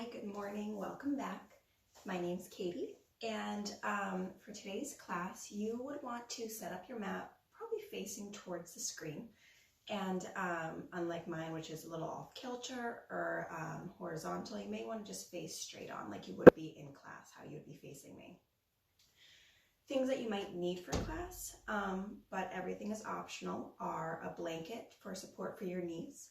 Hi, good morning, welcome back. My name's Katie, and for today's class, you would want to set up your mat probably facing towards the screen. And unlike mine, which is a little off kilter or horizontal, you may want to just face straight on like you would be in class, how you would be facing me. Things that you might need for class, but everything is optional, are a blanket for support for your knees,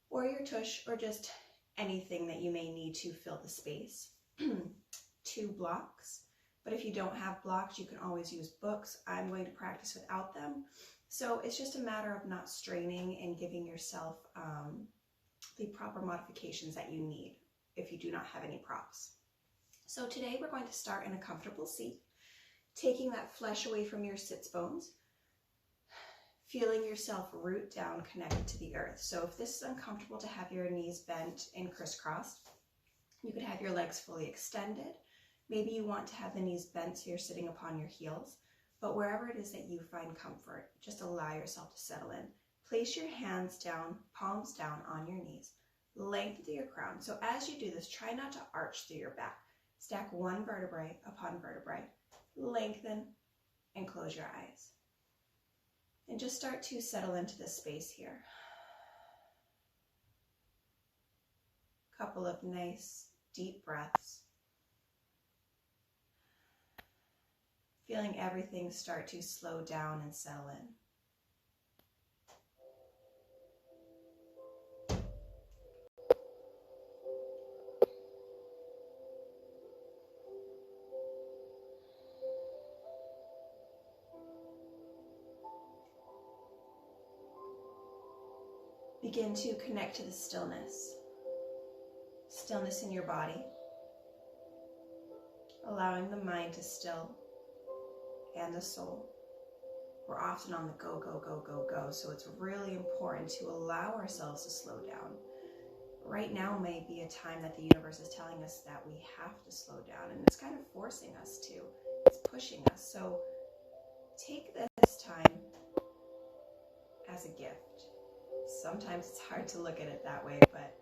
or your tush, or just anything that you may need to fill the space. 2 blocks, but if you don't have blocks, you can always use books. I'm going to practice without them. So it's just a matter of not straining and giving yourself the proper modifications that you need if you do not have any props. So today we're going to start in a comfortable seat, taking that flesh away from your sits bones, feeling yourself root down connected to the earth. So if this is uncomfortable to have your knees bent and crisscrossed, you could have your legs fully extended. Maybe you want to have the knees bent so you're sitting upon your heels, but wherever it is that you find comfort, just allow yourself to settle in. Place your hands down, palms down on your knees, lengthen through your crown. So as you do this, try not to arch through your back. Stack one vertebrae upon vertebrae, lengthen and close your eyes. And just start to settle into this space here. Couple of nice deep breaths. Feeling everything start to slow down and settle in. Begin to connect to the stillness in your body, allowing the mind to still and the soul. We're often on the go, go, go, go, go, so it's really important to allow ourselves to slow down. Right now may be a time that the universe is telling us that we have to slow down, and it's kind of forcing us to. It's pushing us. So take this time as a gift. Sometimes it's hard to look at it that way, but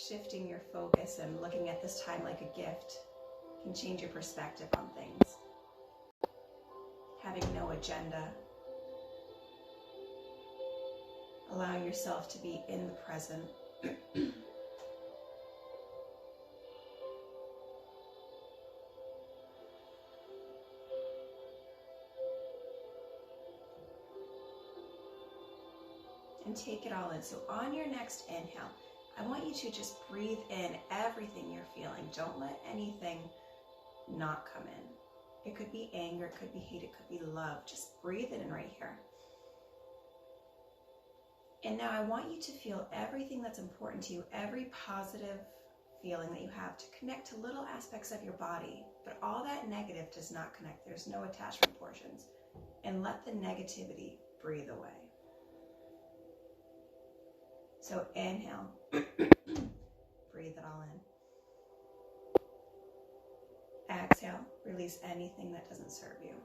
shifting your focus and looking at this time like a gift can change your perspective on things. Having no agenda, allowing yourself to be in the present. And take it all in. So on your next inhale, I want you to just breathe in everything you're feeling. Don't let anything not come in. It could be anger, it could be hate, it could be love. Just breathe it in right here. And now I want you to feel everything that's important to you, every positive feeling that you have, to connect to little aspects of your body. But all that negative does not connect. There's no attachment portions. And let the negativity breathe away. So inhale, breathe it all in. Exhale, release anything that doesn't serve you.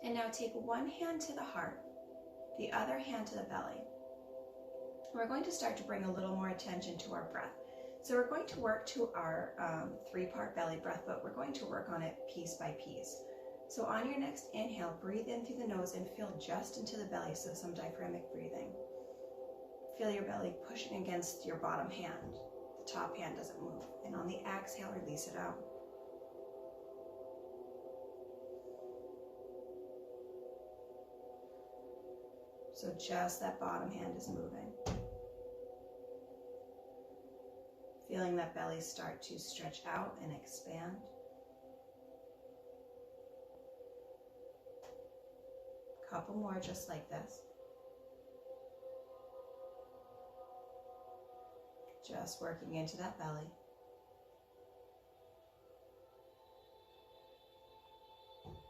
And now take one hand to the heart, the other hand to the belly. We're going to start to bring a little more attention to our breath. So we're going to work to our 3-part belly breath, but we're going to work on it piece by piece. So on your next inhale, breathe in through the nose and feel just into the belly, so some diaphragmatic breathing. Feel your belly pushing against your bottom hand. The top hand doesn't move. And on the exhale, release it out. So just that bottom hand is moving. Feeling that belly start to stretch out and expand. Couple more just like this. Just working into that belly.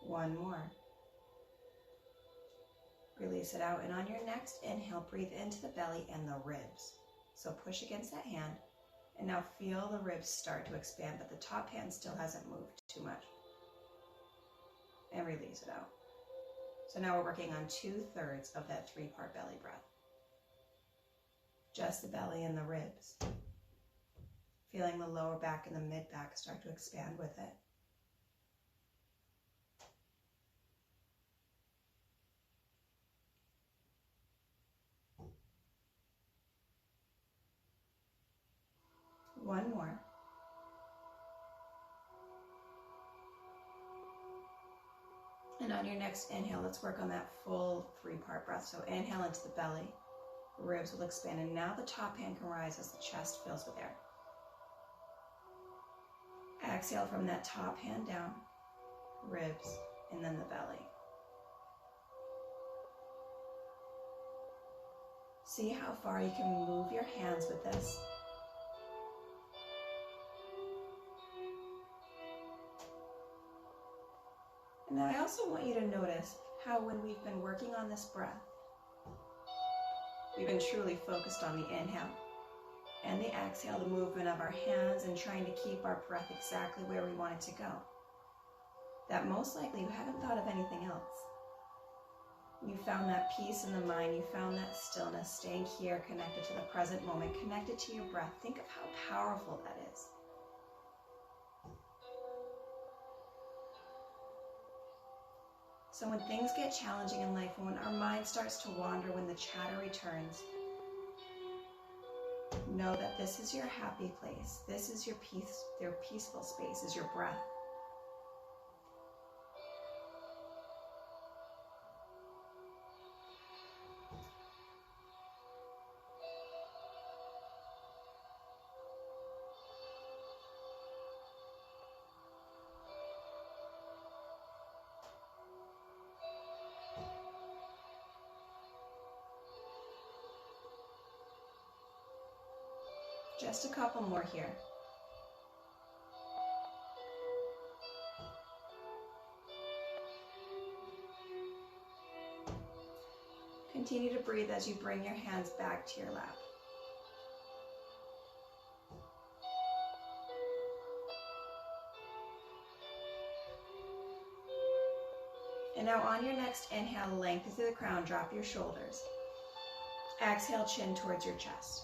One more. Release it out, and on your next inhale, breathe into the belly and the ribs. So push against that hand, and now feel the ribs start to expand, but the top hand still hasn't moved too much. And release it out. So now we're working on 2/3 of that 3-part belly breath. Just the belly and the ribs. Feeling the lower back and the mid back start to expand with it. One more. And on your next inhale, let's work on that full 3-part breath. So inhale into the belly, ribs will expand, and now the top hand can rise as the chest fills with air. Exhale from that top hand down, ribs, and then the belly. See how far you can move your hands with this. And now I also want you to notice how when we've been working on this breath, we've been truly focused on the inhale and the exhale, the movement of our hands and trying to keep our breath exactly where we want it to go. That most likely you haven't thought of anything else. You found that peace in the mind, you found that stillness, staying here, connected to the present moment, connected to your breath. Think of how powerful that is. So when things get challenging in life, when our mind starts to wander, when the chatter returns, know that this is your happy place. This is your peaceful space, is your breath. Just a couple more here. Continue to breathe as you bring your hands back to your lap. And now on your next inhale, lengthen through the crown, drop your shoulders. Exhale, chin towards your chest.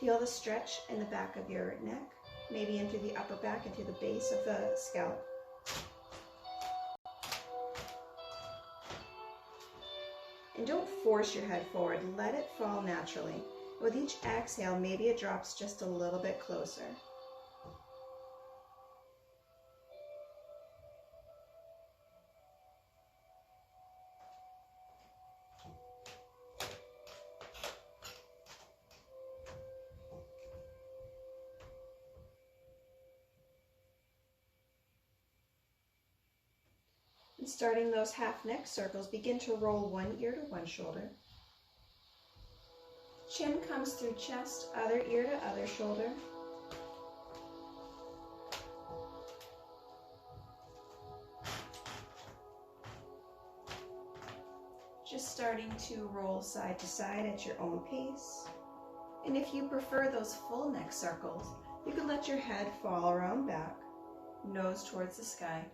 Feel the stretch in the back of your neck, maybe into the upper back, into the base of the scalp. And don't force your head forward, let it fall naturally. With each exhale, maybe it drops just a little bit closer. And starting those half neck circles, begin to roll one ear to one shoulder. Chin comes through chest, other ear to other shoulder. Just starting to roll side to side at your own pace. And if you prefer those full neck circles, you can let your head fall around back, nose towards the sky.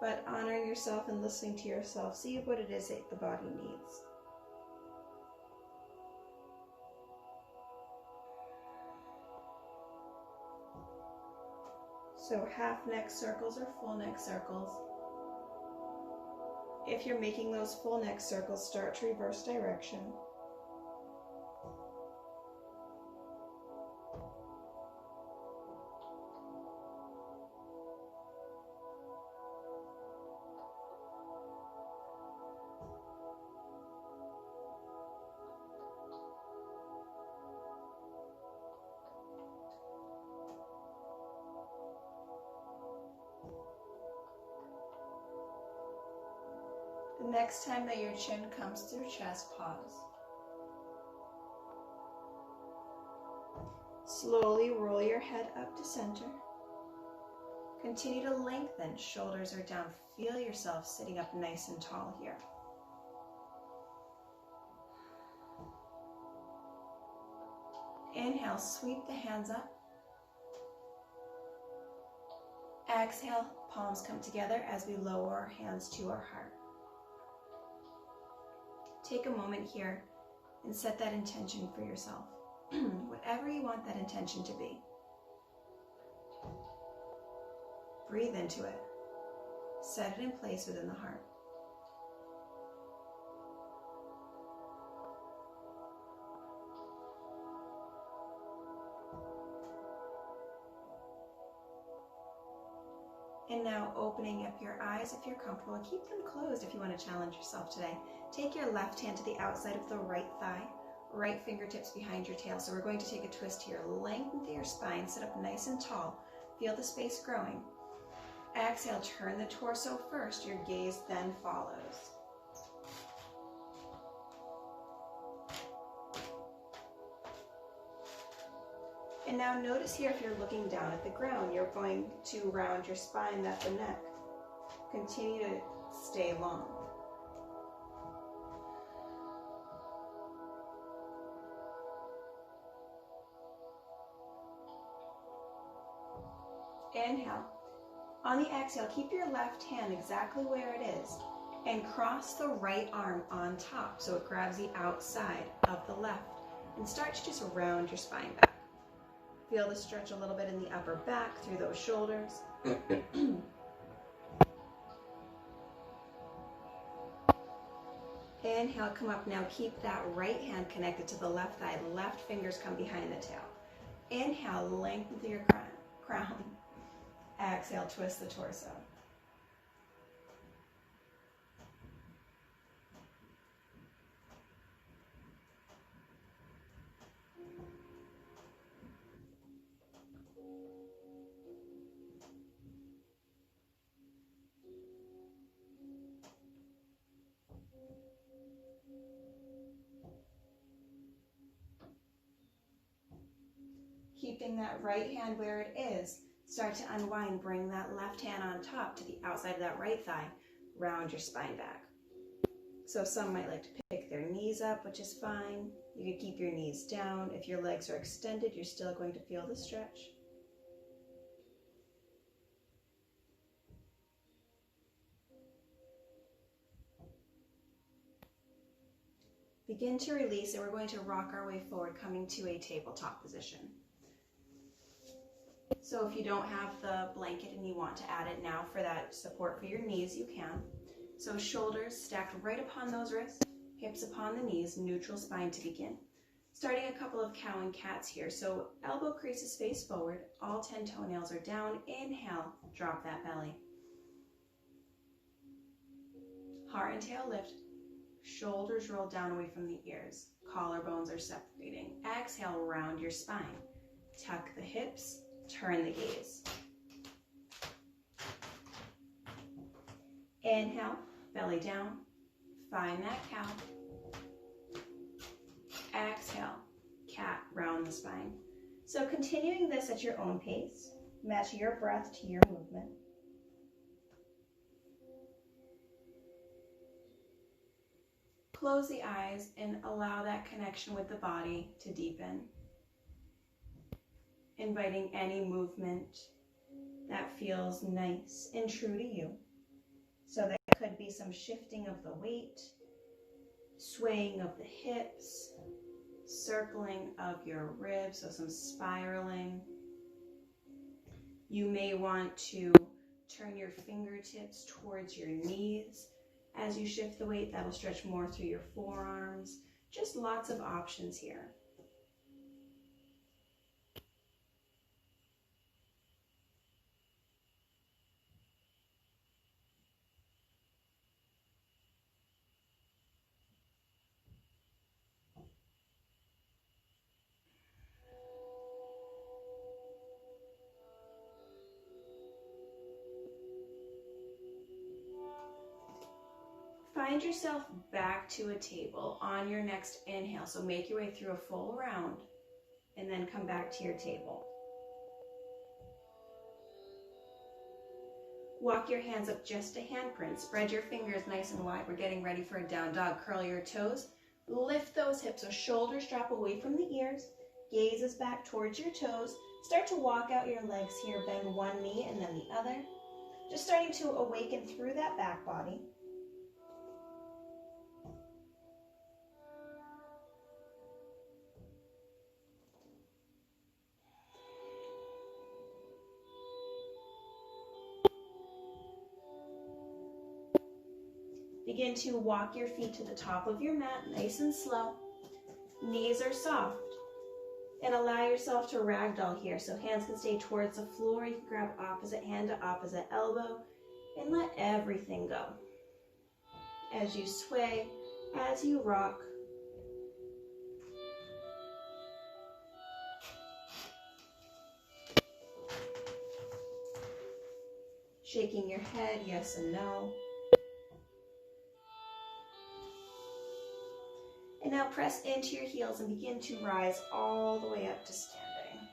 But honoring yourself and listening to yourself, see what it is that the body needs. So half neck circles or full neck circles. If you're making those full neck circles, start to reverse direction. The next time that your chin comes through chest, pause. Slowly roll your head up to center. Continue to lengthen, shoulders are down. Feel yourself sitting up nice and tall here. Inhale, sweep the hands up. Exhale, palms come together as we lower our hands to our heart. Take a moment here and set that intention for yourself, whatever you want that intention to be. Breathe into it. Set it in place within the heart. And now opening up your eyes if you're comfortable. Keep them closed if you want to challenge yourself today. Take your left hand to the outside of the right thigh, right fingertips behind your tail. So we're going to take a twist here. Lengthen through your spine, sit up nice and tall. Feel the space growing. Exhale, turn the torso first. Your gaze then follows. And now notice here, if you're looking down at the ground, you're going to round your spine, that's the neck. Continue to stay long. Inhale. On the exhale, keep your left hand exactly where it is and cross the right arm on top so it grabs the outside of the left, and start to just round your spine back. Feel the stretch a little bit in the upper back through those shoulders. Inhale, come up now. Keep that right hand connected to the left thigh. Left fingers come behind the tail. Inhale, lengthen through your crown. Exhale, twist the torso. Keeping that right hand where it is, start to unwind. Bring that left hand on top to the outside of that right thigh. Round your spine back. So some might like to pick their knees up, which is fine. You can keep your knees down. If your legs are extended, you're still going to feel the stretch. Begin to release, and we're going to rock our way forward, coming to a tabletop position. So if you don't have the blanket and you want to add it now for that support for your knees, you can. So shoulders stacked right upon those wrists, hips upon the knees, neutral spine to begin. Starting a couple of cow and cats here. So elbow creases face forward, all 10 toenails are down. Inhale, drop that belly. Heart and tail lift. Shoulders roll down away from the ears. Collarbones are separating. Exhale, round your spine. Tuck the hips, turn the gaze. Inhale, belly down. Find that cow. Exhale, cat, round the spine. So continuing this at your own pace, match your breath to your movement. Close the eyes and allow that connection with the body to deepen. Inviting any movement that feels nice and true to you. So there could be some shifting of the weight, swaying of the hips, circling of your ribs, so some spiraling. You may want to turn your fingertips towards your knees as you shift the weight. That'll stretch more through your forearms. Just lots of options here. Find yourself back to a table on your next inhale. So make your way through a full round and then come back to your table. Walk your hands up just a handprint. Spread your fingers nice and wide. We're getting ready for a down dog. Curl your toes. Lift those hips so shoulders drop away from the ears. Gaze is back towards your toes. Start to walk out your legs here. Bend one knee and then the other. Just starting to awaken through that back body. Begin to walk your feet to the top of your mat, nice and slow. Knees are soft. And allow yourself to ragdoll here. So hands can stay towards the floor. You can grab opposite hand to opposite elbow and let everything go. As you sway, as you rock. Shaking your head, yes and no. And now press into your heels and begin to rise all the way up to standing.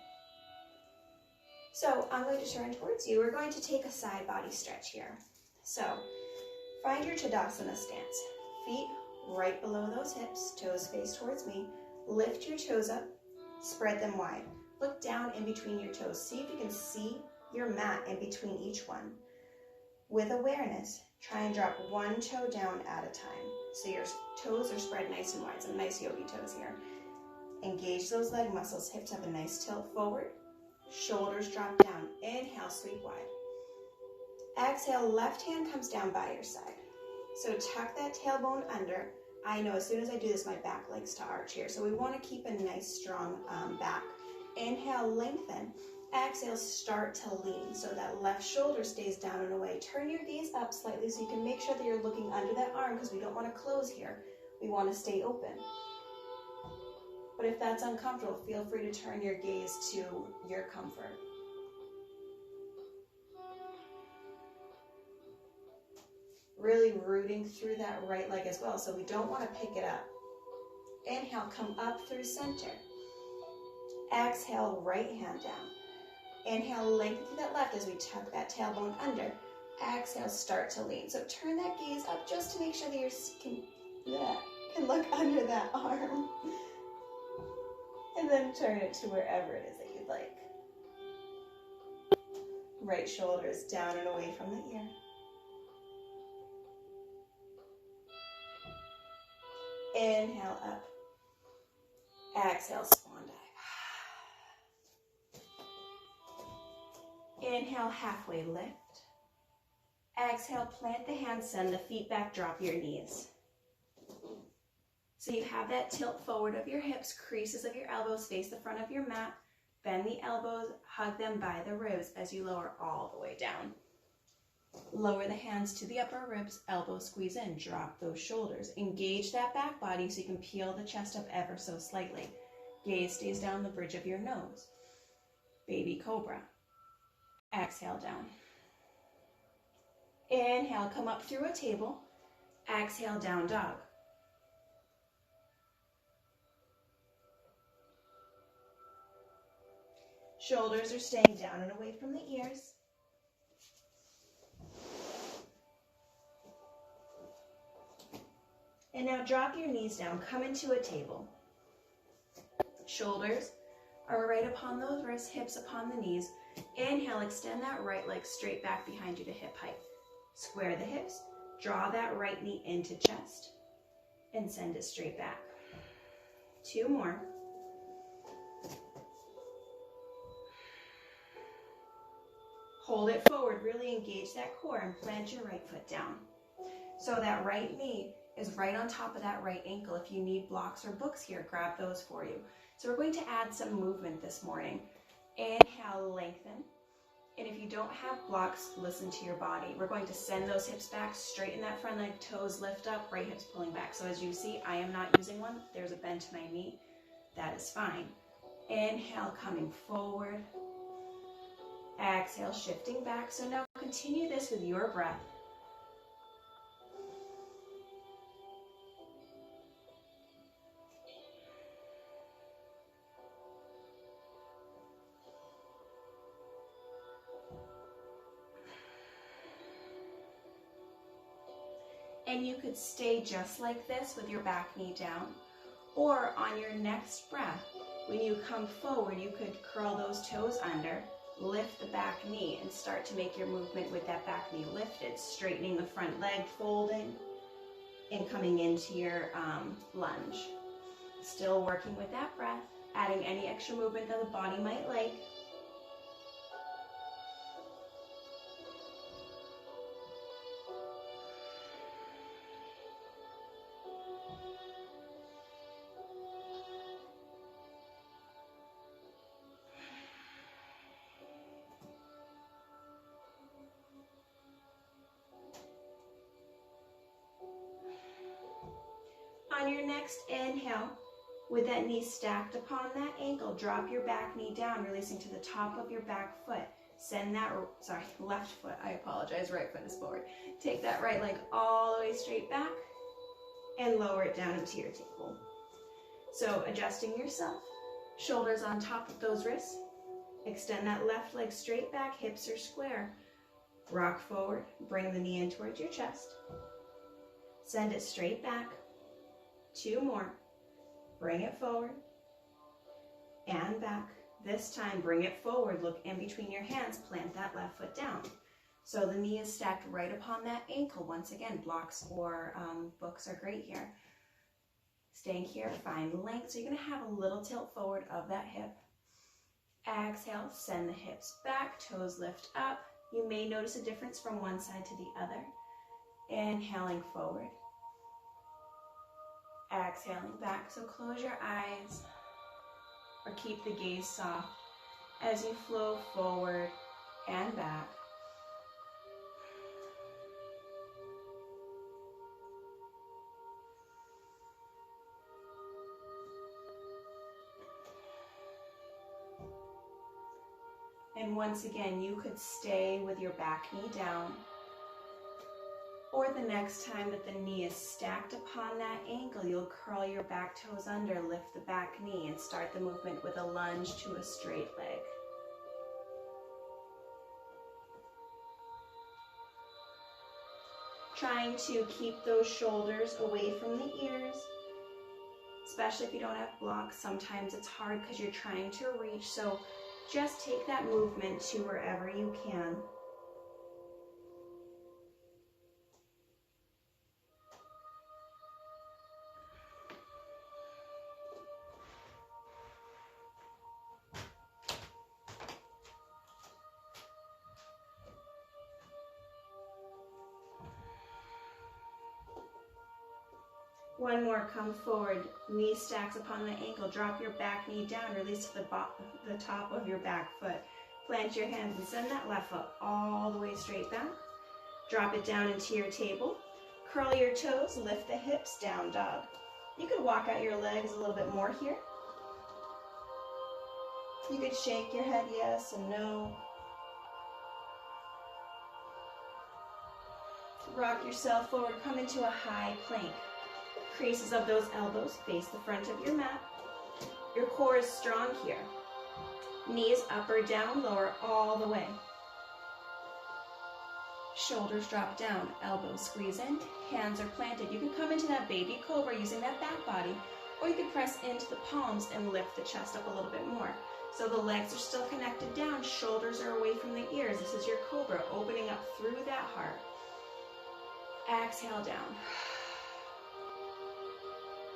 So I'm going to turn towards you. We're going to take a side body stretch here. So find your Tadasana stance. Feet right below those hips, toes face towards me. Lift your toes up, spread them wide. Look down in between your toes. See if you can see your mat in between each one. With awareness, try and drop one toe down at a time. So your toes are spread nice and wide, some nice yogi toes here. Engage those leg muscles, hips have a nice tilt forward, shoulders drop down. Inhale, sweep wide. Exhale, left hand comes down by your side. So tuck that tailbone under. I know as soon as I do this, my back likes to arch here. So we want to keep a nice strong back. Inhale, lengthen. Exhale, start to lean. So that left shoulder stays down and away. Turn your gaze up slightly so you can make sure that you're looking under that arm because we don't want to close here. We want to stay open. But if that's uncomfortable, feel free to turn your gaze to your comfort. Really rooting through that right leg as well, so we don't want to pick it up. Inhale, come up through center. Exhale, right hand down. Inhale, lengthen through that left as we tuck that tailbone under. Exhale, start to lean. So turn that gaze up just to make sure that you can look under that arm. And then turn it to wherever it is that you'd like. Right shoulder is down and away from the ear. Inhale up. Exhale, swan dive. Inhale, halfway lift. Exhale, plant the hands, send the feet back, drop your knees. So you have that tilt forward of your hips, creases of your elbows, face the front of your mat, bend the elbows, hug them by the ribs as you lower all the way down. Lower the hands to the upper ribs, elbows squeeze in, drop those shoulders. Engage that back body so you can peel the chest up ever so slightly. Gaze stays down the bridge of your nose. Baby cobra. Exhale down. Inhale, come up through a table. Exhale, down dog. Shoulders are staying down and away from the ears. And now drop your knees down, come into a table. Shoulders are right upon those wrists, hips upon the knees. Inhale, extend that right leg straight back behind you to hip height. Square the hips, draw that right knee into chest, and send it straight back. 2 more. Hold it forward, really engage that core and plant your right foot down. So that right knee is right on top of that right ankle. If you need blocks or books here, grab those for you. So we're going to add some movement this morning. Inhale, lengthen. And if you don't have blocks, listen to your body. We're going to send those hips back, straighten that front leg, toes lift up, right hips pulling back. So as you see, I am not using one. There's a bend to my knee. That is fine. Inhale, coming forward. Exhale, shifting back. So now continue this with your breath. And you could stay just like this with your back knee down, or on your next breath, When you come forward, you could curl those toes under, lift the back knee, and start to make your movement with that back knee lifted, straightening the front leg, folding, and coming into your lunge. Still working with that breath, adding any extra movement that the body might like. On your next inhale, with that knee stacked upon that ankle, drop your back knee down, releasing to the top of your back foot. Send that, left foot, I apologize, right foot is forward. Take that right leg all the way straight back and lower it down into your table. So adjusting yourself, shoulders on top of those wrists. Extend that left leg straight back, hips are square. Rock forward, bring the knee in towards your chest. Send it straight back. 2 more. Bring it forward and back. This time, bring it forward. Look in between your hands. Plant that left foot down. So the knee is stacked right upon that ankle. Once again, blocks or books are great here. Staying here, find length. So you're going to have a little tilt forward of that hip. Exhale, send the hips back, toes lift up. You may notice a difference from one side to the other. Inhaling forward. Exhaling back, so close your eyes or keep the gaze soft as you flow forward and back. And once again, you could stay with your back knee down, or the next time that the knee is stacked upon that ankle, you'll curl your back toes under, lift the back knee, and start the movement with a lunge to a straight leg. Trying to keep those shoulders away from the ears, especially if you don't have blocks. Sometimes it's hard because you're trying to reach, so just take that movement to wherever you can. One more, come forward, knee stacks upon the ankle, drop your back knee down, release to the top of your back foot. Plant your hands and send that left foot all the way straight back. Drop it down into your table. Curl your toes, lift the hips, down dog. You could walk out your legs a little bit more here. You could shake your head yes and no. Rock yourself forward, come into a high plank. Creases of those elbows face the front of your mat. Your core is strong here. Knees up or down, lower all the way. Shoulders drop down, elbows squeeze in, hands are planted. You can come into that baby cobra using that back body, or you can press into the palms and lift the chest up a little bit more. So the legs are still connected down, shoulders are away from the ears. This is your cobra, opening up through that heart. Exhale down.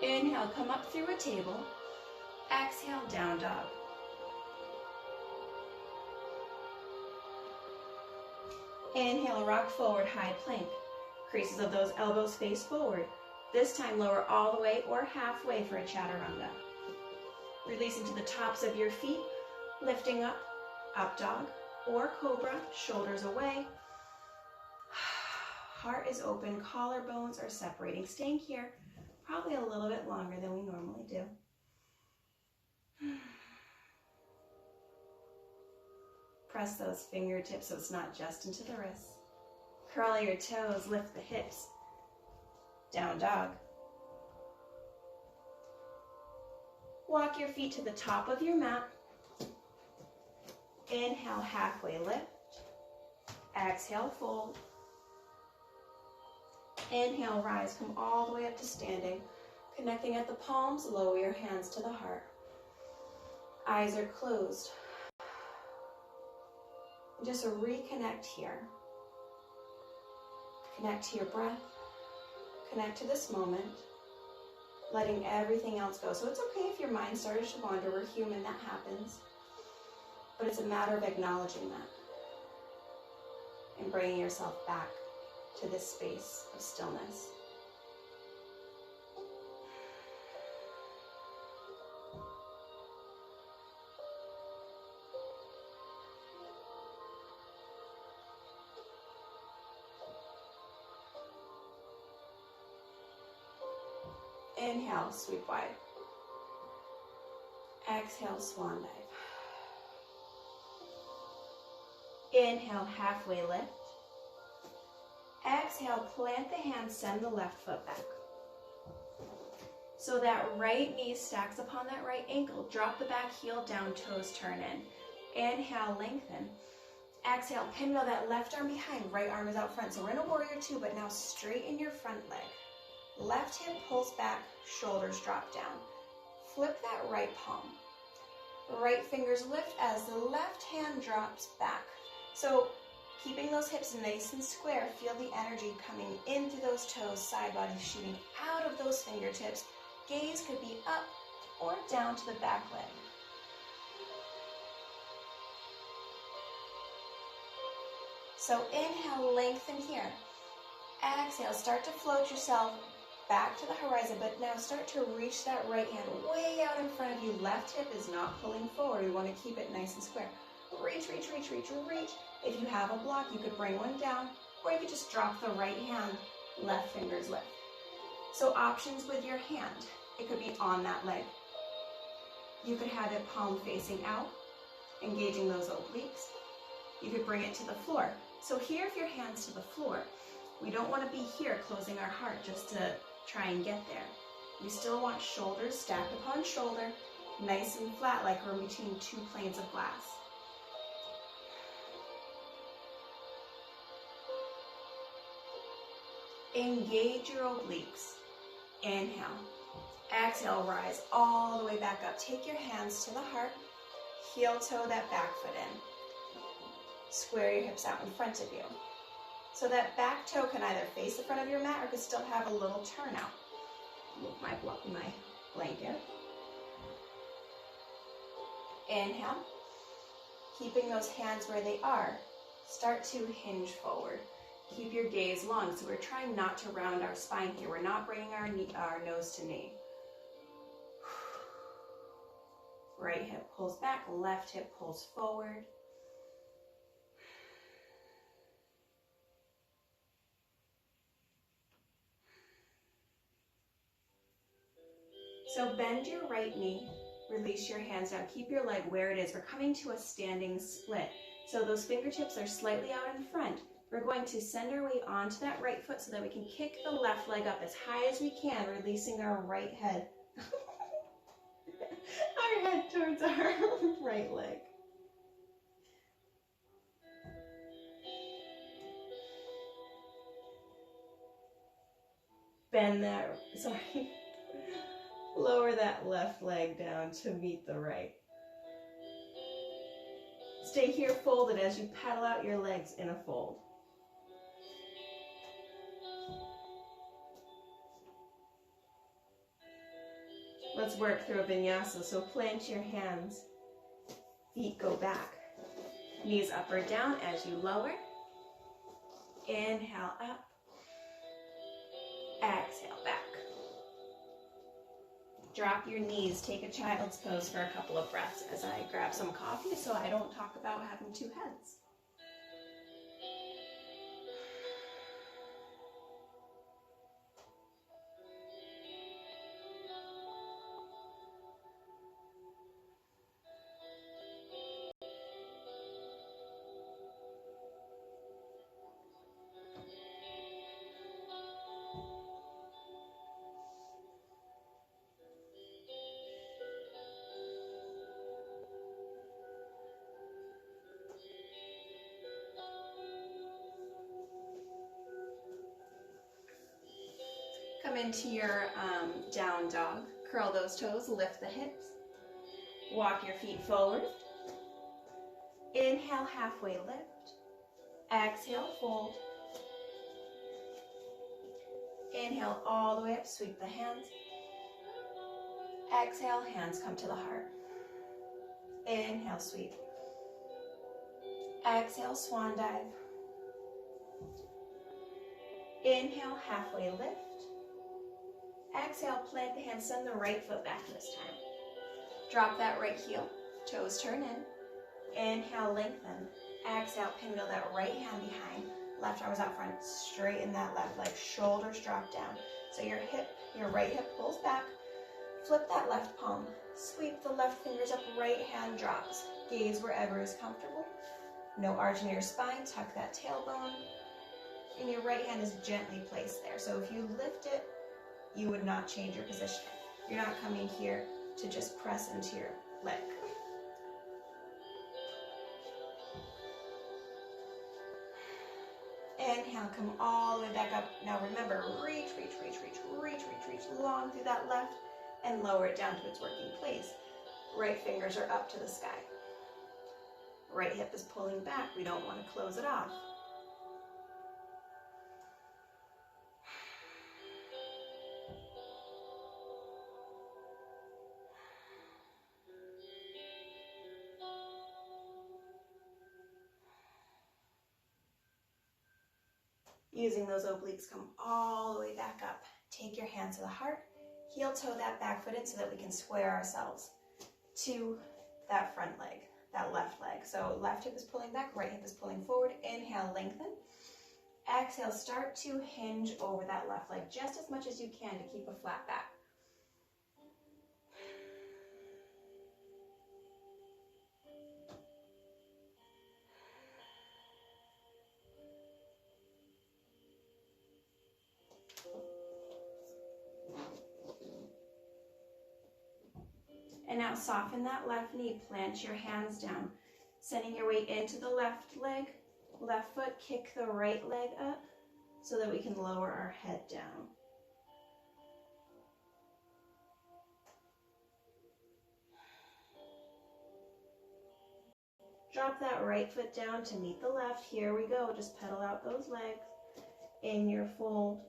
Inhale, come up through a table. Exhale, down dog. Inhale, rock forward, high plank. Creases of those elbows face forward. This time, lower all the way or halfway for a chaturanga. Releasing to the tops of your feet, lifting up, up dog or cobra, shoulders away. Heart is open, collarbones are separating. Staying here probably a little bit longer than we normally do. Press those fingertips so it's not just into the wrists. Curl your toes, lift the hips. Down dog. Walk your feet to the top of your mat. Inhale, halfway lift. Exhale, fold. Inhale, rise, come all the way up to standing. Connecting at the palms, lower your hands to the heart. Eyes are closed. Just reconnect here. Connect to your breath. Connect to this moment. Letting everything else go. So it's okay if your mind started to wander. We're human, that happens. But it's a matter of acknowledging that. And bringing yourself back to this space of stillness. Inhale, sweep wide. Exhale, swan dive. Inhale, halfway lift. Exhale, plant the hands, send the left foot back. So that right knee stacks upon that right ankle. Drop the back heel down, toes turn in. Inhale, lengthen. Exhale, pivot that left arm behind, right arm is out front. So we're in a warrior two, but now straighten your front leg. Left hip pulls back, shoulders drop down. Flip that right palm. Right fingers lift as the left hand drops back. So keeping those hips nice and square, feel the energy coming in through those toes, side body shooting out of those fingertips. Gaze could be up or down to the back leg. So inhale, lengthen here. Exhale, start to float yourself back to the horizon, but now start to reach that right hand way out in front of you. Left hip is not pulling forward. We want to keep it nice and square. Reach, reach, reach, reach, reach. If you have a block, you could bring one down, or you could just drop the right hand, left fingers lift. So options with your hand. It could be on that leg. You could have it palm facing out, engaging those obliques. You could bring it to the floor. So here, if your hand's to the floor, we don't want to be here closing our heart just to try and get there. We still want shoulders stacked upon shoulder, nice and flat like we're between two planes of glass. Engage your obliques. Inhale. Exhale, rise all the way back up. Take your hands to the heart. Heel toe that back foot in. Square your hips out in front of you. So that back toe can either face the front of your mat or could still have a little turnout. Move my blanket. Inhale. Keeping those hands where they are. Start to hinge forward. Keep your gaze long. So we're trying not to round our spine here. We're not bringing our nose to knee. Right hip pulls back, left hip pulls forward. So bend your right knee, release your hands down, keep your leg where it is. We're coming to a standing split. So those fingertips are slightly out in front. We're going to send our weight onto that right foot so that we can kick the left leg up as high as we can, releasing our right head. Our head towards our right leg. Bend that, lower that left leg down to meet the right. Stay here folded as you paddle out your legs in a fold. Let's work through a vinyasa. So plant your hands, feet go back, knees up or down as you lower. Inhale up, exhale back. Drop your knees, take a child's pose for a couple of breaths as I grab some coffee so I don't talk about having two heads. Come into your down dog. Curl those toes, lift the hips. Walk your feet forward. Inhale, halfway lift. Exhale, fold. Inhale all the way up, sweep the hands. Exhale, hands come to the heart. Inhale, sweep. Exhale, swan dive. Inhale, halfway lift. Exhale, plant the hands, send the right foot back this time. Drop that right heel, toes turn in. Inhale, lengthen. Exhale, pinwheel that right hand behind. Left arm is out front, straighten that left leg, shoulders drop down. So your right hip pulls back. Flip that left palm. Sweep the left fingers up, right hand drops. Gaze wherever is comfortable. No arch in your spine, tuck that tailbone. And your right hand is gently placed there. So if you lift it, you would not change your position. You're not coming here to just press into your leg. Inhale, come all the way back up. Now remember, reach long through that left and lower it down to its working place. Right fingers are up to the sky. Right hip is pulling back. We don't want to close it off. Using those obliques, come all the way back up. Take your hands to the heart. Heel toe that back foot in so that we can square ourselves to that front leg, that left leg. So left hip is pulling back, right hip is pulling forward. Inhale, lengthen. Exhale, start to hinge over that left leg just as much as you can to keep a flat back. And now soften that left knee, plant your hands down, sending your weight into the left leg, left foot, kick the right leg up so that we can lower our head down. Drop that right foot down to meet the left. Here we go, just pedal out those legs in your fold.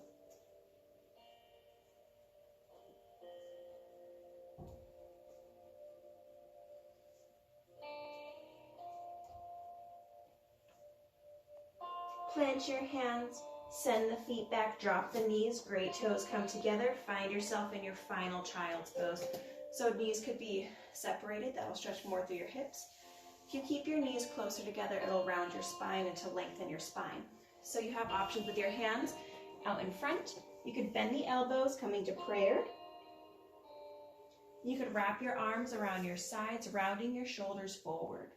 Plant your hands, send the feet back, drop the knees, great toes come together, find yourself in your final child's pose. So knees could be separated, that'll stretch more through your hips. If you keep your knees closer together, it'll round your spine and to lengthen your spine. So you have options with your hands out in front. You could bend the elbows, coming to prayer. You could wrap your arms around your sides, rounding your shoulders forward.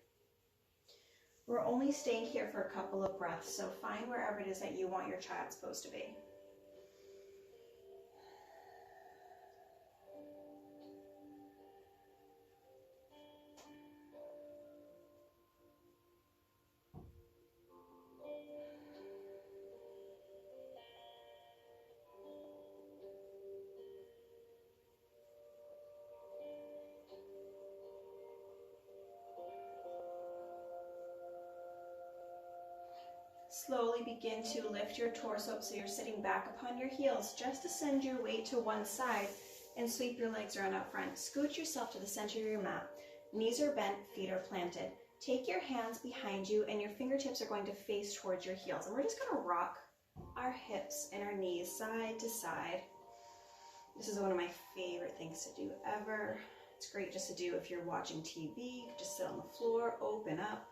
We're only staying here for a couple of breaths, so find wherever it is that you want your child's pose to be. Slowly begin to lift your torso up so you're sitting back upon your heels. Just to send your weight to one side and sweep your legs around up front. Scoot yourself to the center of your mat. Knees are bent, feet are planted. Take your hands behind you and your fingertips are going to face towards your heels. And we're just going to rock our hips and our knees side to side. This is one of my favorite things to do ever. It's great just to do if you're watching TV. You can just sit on the floor, open up.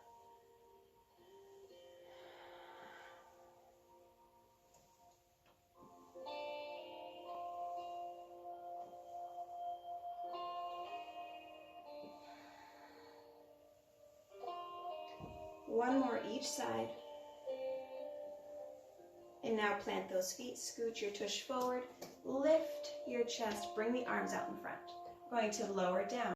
One more each side. And now plant those feet, scoot your tush forward, lift your chest, bring the arms out in front. We're going to lower down.